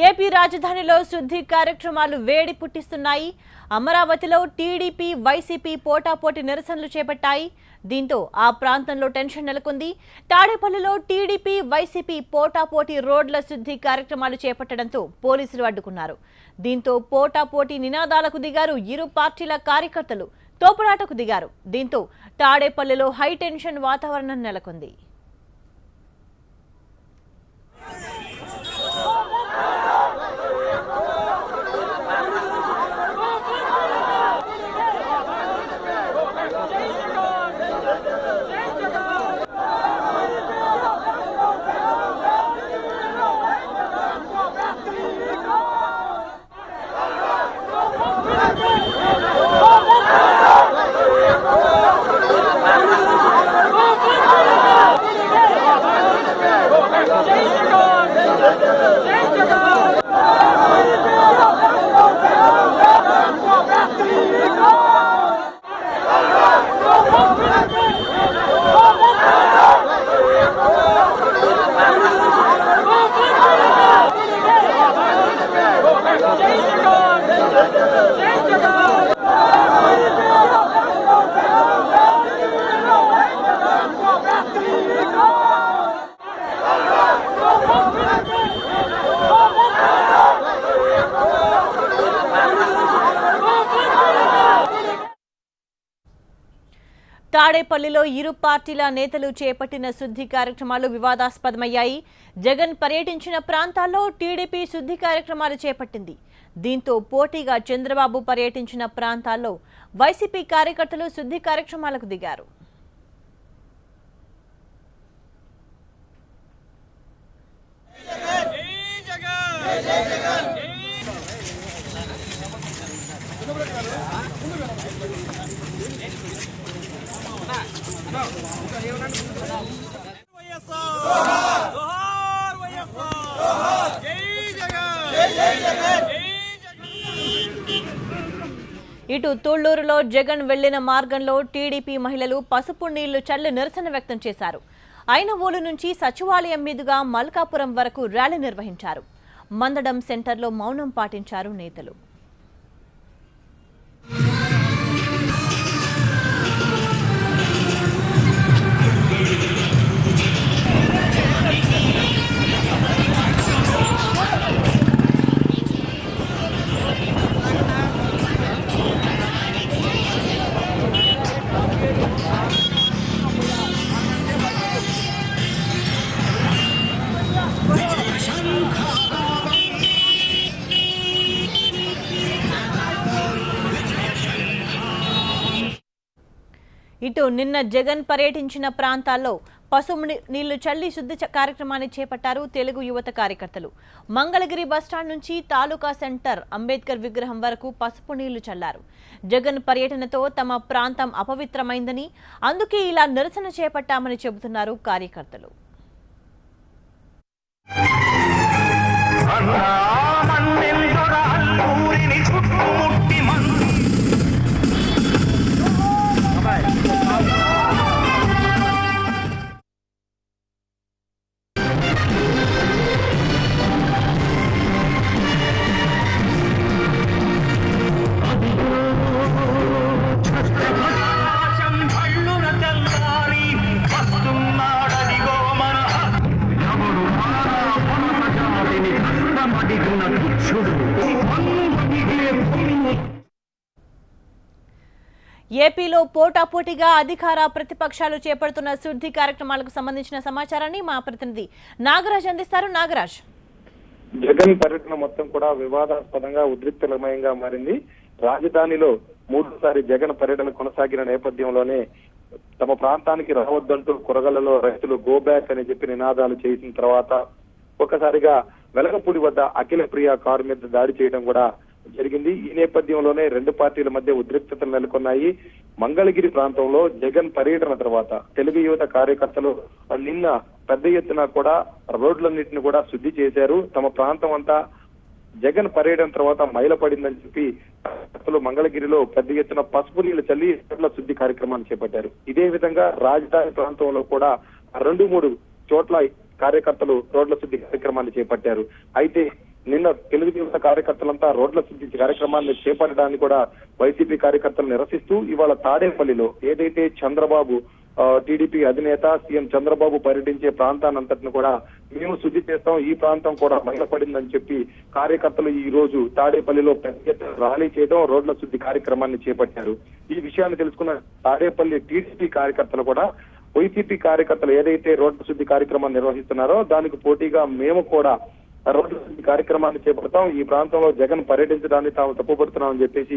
AP రాజధానిలో శుద్ధి కార్యక్రమాలు వేడి పుట్టిస్తున్నాయి. అమరావతిలో టీడీపీ వైసీపీ పోటాపోటీ నిరసనలు చేపట్టాయి. దీంతో ఆ ప్రాంతంలో టెన్షన్ నెలకొంది. తాడేపల్లిలో టీడీపీ వైసీపీ పోటాపోటీ రోడ్ల శుద్ధి కార్యక్రమాలు చేపట్టడంతో పోలీసులు అడ్డుకున్నారు. దీంతో పోటాపోటీ నినాదాలకు దిగారు ఇరు పార్టీల కార్యకర్తలు. తోపులాటకు దిగారు. దీంతో తాడేపల్లిలో హై టెన్షన్ వాతావరణం నెలకొంది. తాడేపల్లిలో ఇరు పార్టీల నేతలు చేపట్టిన శుద్ధి కార్యక్రమాలు వివాదాస్పదమయ్యాయి. జగన్ పర్యటించిన ప్రాంతాల్లో టీడీపీ శుద్ధి కార్యక్రమాలు చేపట్టింది. దీంతో పోటీగా చంద్రబాబు పర్యటించిన ప్రాంతాల్లో వైసీపీ కార్యకర్తలు శుద్ధి కార్యక్రమాలకు దిగారు. ఇటు తుళ్లూరులో జగన్ వెళ్లిన మార్గంలో టీడీపీ మహిళలు పసుపు నీళ్లు చల్లి నిరసన వ్యక్తం చేశారు. ఐనవోలు నుంచి సచివాలయం మీదుగా మల్కాపురం వరకు ర్యాలీ నిర్వహించారు. మందడం సెంటర్లో మౌనం పాటించారు నేతలు. ఇటు నిన్న జగన్ పర్యటించిన ప్రాంతాల్లో పసుపు నీళ్లు చల్లి శుద్ధి కార్యక్రమాన్ని చేపట్టారు తెలుగు యువత కార్యకర్తలు. మంగళగిరి బస్టాండ్ నుంచి తాలూకా సెంటర్ అంబేద్కర్ విగ్రహం వరకు పసుపు నీళ్లు చల్లారు. జగన్ పర్యటనతో తమ ప్రాంతం అపవిత్రమైందని, అందుకే ఇలా నిరసన చేపట్టామని చెబుతున్నారు కార్యకర్తలు. ఏపీలో పోటాపోటీగా అధికార ప్రతిపక్షాలు చేపడుతున్న శుద్ధి కార్యక్రమాలకు సంబంధించిన సమాచారాన్ని మా ప్రతినిధి నాగరాజ్ అందిస్తారు. నాగరాజ్, జగన్ పర్యటన మొత్తం కూడా వివాదాస్పదంగా ఉద్రిక్తమయంగా మారింది. రాజధానిలో మూడోసారి జగన్ పర్యటన కొనసాగిన నేపథ్యంలోనే తమ ప్రాంతానికి రావద్దంటూ కొరగలలో రైతులు గో బ్యాక్ అని చెప్పి నినాదాలు చేసిన తర్వాత ఒకసారిగా వెలగపూడి వద్ద అఖిల ప్రియ కారు మీద దాడి చేయడం కూడా జరిగింది. ఈ నేపథ్యంలోనే రెండు పార్టీల మధ్య ఉద్రిక్తతలు నెలకొన్నాయి. మంగళగిరి ప్రాంతంలో జగన్ పర్యటన తర్వాత తెలుగు యువత కార్యకర్తలు నిన్న పెద్ద ఎత్తున కూడా రోడ్లన్నింటిని కూడా శుద్ధి చేశారు. తమ ప్రాంతం అంతా జగన్ పర్యటన తర్వాత మైలపడిందని చెప్పి మంగళగిరిలో పెద్ద ఎత్తున పసుపు నీళ్లు చల్లి రోడ్ల శుద్ధి కార్యక్రమాన్ని చేపట్టారు. ఇదే విధంగా రాజధాని ప్రాంతంలో కూడా 2-3 చోట్ల కార్యకర్తలు రోడ్ల శుద్ధి కార్యక్రమాన్ని చేపట్టారు. అయితే నిన్న తెలుగుదేశం కార్యకర్తలంతా రోడ్ల శుద్ధి కార్యక్రమాన్ని చేపట్టడాన్ని కూడా వైసీపీ కార్యకర్తలు నిరసిస్తూ ఇవాళ తాడేపల్లిలో ఏదైతే చంద్రబాబు టీడీపీ అధినేత సీఎం చంద్రబాబు పర్యటించే ప్రాంతాన్నంతటిని కూడా మేము శుద్ధి చేస్తాం, ఈ ప్రాంతం కూడా బయటపడిందని చెప్పి కార్యకర్తలు ఈ రోజు తాడేపల్లిలో పెద్ద ఎత్తున ర్యాలీ చేయడం, రోడ్ల శుద్ధి కార్యక్రమాన్ని చేపట్టారు. ఈ విషయాన్ని తెలుసుకున్న తాడేపల్లి టీడీపీ కార్యకర్తలు కూడా వైసీపీ కార్యకర్తలు ఏదైతే రోడ్ల శుద్ధి కార్యక్రమాన్ని నిర్వహిస్తున్నారో దానికి పోటీగా మేము కూడా రోడ్ల శుద్ధి కార్యక్రమాన్ని చేపడతాం, ఈ ప్రాంతంలో జగన్ పర్యటించడాన్ని తాము తప్పుపడుతున్నామని చెప్పేసి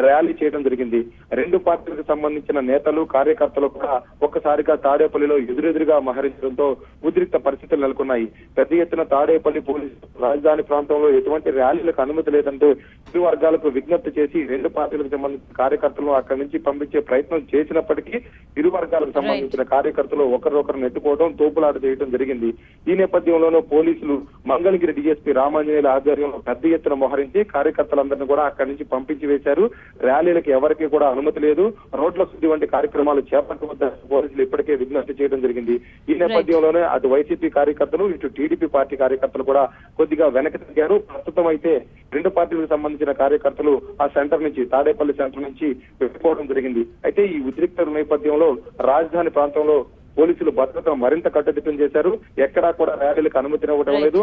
ర్యాలీ చేయడం జరిగింది. రెండు పార్టీలకు సంబంధించిన నేతలు కార్యకర్తలు కూడా ఒక్కసారిగా తాడేపల్లిలో ఎదురెదురుగా మహరించడంతో ఉద్రిక్త పరిస్థితులు నెలకొన్నాయి. పెద్ద ఎత్తున తాడేపల్లి పోలీసులు రాజధాని ప్రాంతంలో ఎటువంటి ర్యాలీలకు అనుమతి లేదంటూ ఇరు వర్గాలకు విజ్ఞప్తి చేసి రెండు పార్టీలకు సంబంధించిన కార్యకర్తలను అక్కడి నుంచి పంపించే ప్రయత్నం చేసినప్పటికీ ఇరు వర్గాలకు సంబంధించిన కార్యకర్తలు ఒకరినొకరు నెట్టుకోవడం, తోపులాట చేయడం జరిగింది. ఈ నేపథ్యంలోనూ పోలీసులు మంగళగిరి డీఎస్పీ రామాంజనేయుల ఆధ్వర్యంలో పెద్ద ఎత్తున మోహరించి కార్యకర్తలందరినీ కూడా అక్కడి నుంచి పంపించి వేశారు. ర్యాలీలకు ఎవరికి కూడా అనుమతి లేదు, రోడ్ల శుద్ధి వంటి కార్యక్రమాలు చేపట్టవద్దని పోలీసులు ఇప్పటికే విజ్ఞప్తి చేయడం జరిగింది. ఈ నేపథ్యంలోనే అటు వైసీపీ కార్యకర్తలు ఇటు టీడీపీ పార్టీ కార్యకర్తలు కూడా కొద్దిగా వెనక్కి తగ్గారు. ప్రస్తుతం అయితే రెండు పార్టీలకు సంబంధించిన కార్యకర్తలు ఆ సెంటర్ నుంచి తాడేపల్లి సెంటర్ నుంచి వెళ్ళిపోవడం జరిగింది. అయితే ఈ ఉద్రిక్త నేపథ్యంలో రాజధాని ప్రాంతంలో పోలీసులు భద్రతను మరింత కట్టుదిట్టం చేశారు. ఎక్కడా కూడా ర్యాలీలకు అనుమతినివ్వడం లేదు.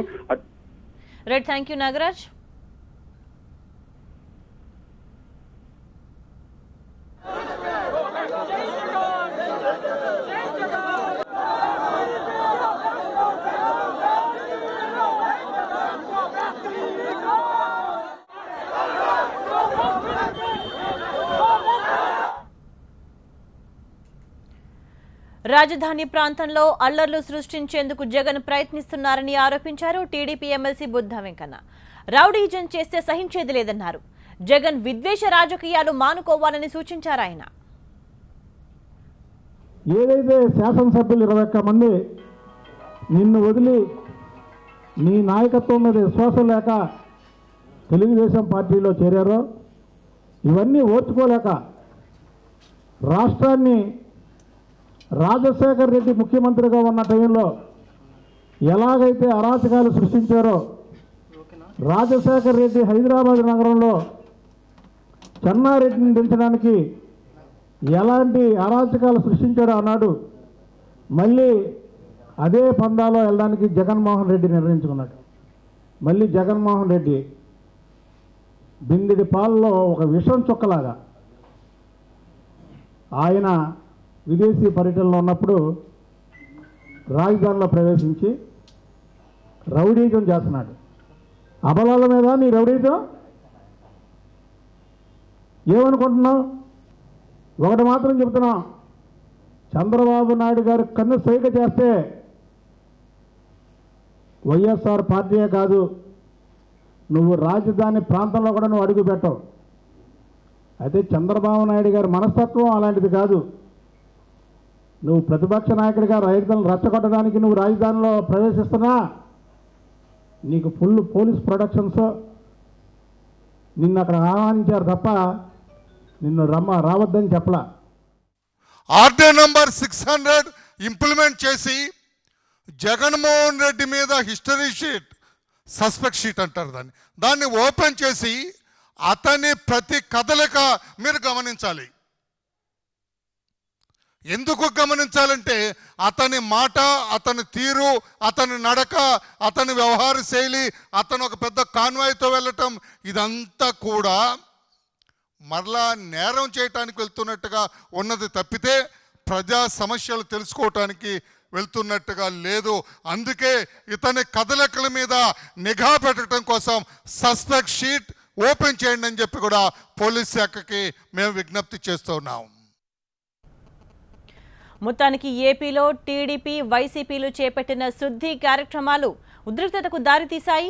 Right, thank you Nagaraj. రాజధాని ప్రాంతంలో అల్లర్లు సృష్టించేందుకు జగన్ ప్రయత్నిస్తున్నారని ఆరోపించారు TDP MLC Buddha Venkanna. Rowdyism చేస్తే సహించేది లేదన్నారు. జగన్ విద్వేష రాజకీయాలు మానుకోవాలని సూచించారు ఆయన. ఏదైతే శాసనసభ్యులు 21 మంది నిన్ను వదిలి నీ నాయకత్వం మీద విశ్వాసం లేక తెలుగుదేశం పార్టీలో చేరారో ఇవన్నీ ఓర్చుకోలేక రాష్ట్రాన్ని రాజశేఖర్ రెడ్డి ముఖ్యమంత్రిగా ఉన్న టైంలో ఎలాగైతే అరాచకాలు సృష్టించారో, రాజశేఖర్ రెడ్డి హైదరాబాద్ నగరంలో చెన్నారెడ్డిని దించడానికి ఎలాంటి అరాచకాలు సృష్టించాడో అన్నాడు. మళ్ళీ అదే పందాలో వెళ్ళడానికి జగన్మోహన్ రెడ్డి నిర్ణయించుకున్నాడు. మళ్ళీ జగన్మోహన్ రెడ్డి బిందెడి పాలలో ఒక విషం చుక్కలాగా ఆయన విదేశీ పర్యటనలో ఉన్నప్పుడు రాజధానిలో ప్రవేశించి రౌడీజం చేస్తున్నాడు. అబలాల మీద నీ రౌడీజం ఏమనుకుంటున్నావు? ఒకటి మాత్రం చెప్తున్నాం, చంద్రబాబు నాయుడు గారు కన్ను సైగ చేస్తే వైఎస్ఆర్ పార్టీయే కాదు, నువ్వు రాజధాని ప్రాంతంలో కూడా నువ్వు అడుగు పెట్టవు. అయితే చంద్రబాబు నాయుడు గారి మనస్తత్వం అలాంటిది కాదు. నువ్వు ప్రతిపక్ష నాయకుడిగా రైతులను రెచ్చగొట్టడానికి నువ్వు రాజధానిలో ప్రవేశిస్తున్నా నీకు ఫుల్ పోలీస్ ప్రొటెక్షన్స్ నిన్ను అక్కడ ఆహ్వానించారు తప్ప నిన్ను రావద్దని చెప్పలా. ఆర్డే నంబర్ 600 ఇంప్లిమెంట్ చేసి జగన్మోహన్ రెడ్డి మీద హిస్టరీ షీట్, సస్పెక్ట్ షీట్ అంటారు దాన్ని ఓపెన్ చేసి అతని ప్రతి కదలిక మీరు గమనించాలి. ఎందుకు గమనించాలంటే అతని మాట, అతని తీరు, అతని నడక, అతని వ్యవహార శైలి, అతను ఒక పెద్ద కాన్వాయ్తో వెళ్ళటం ఇదంతా కూడా మరలా నేరం చేయటానికి వెళ్తున్నట్టుగా ఉన్నది తప్పితే ప్రజా సమస్యలు తెలుసుకోవటానికి వెళ్తున్నట్టుగా లేదు. అందుకే ఇతని కదలికల మీద నిఘా పెట్టడం కోసం సస్పెక్ట్ షీట్ ఓపెన్ చేయండి అని చెప్పి కూడా పోలీస్ శాఖకి మేము విజ్ఞప్తి చేస్తున్నాం. మొత్తానికి ఏపీలో టీడీపీ, వైసీపీలు చేపట్టిన శుద్ధి కార్యక్రమాలు ఉద్రిక్తతకు దారితీశాయి.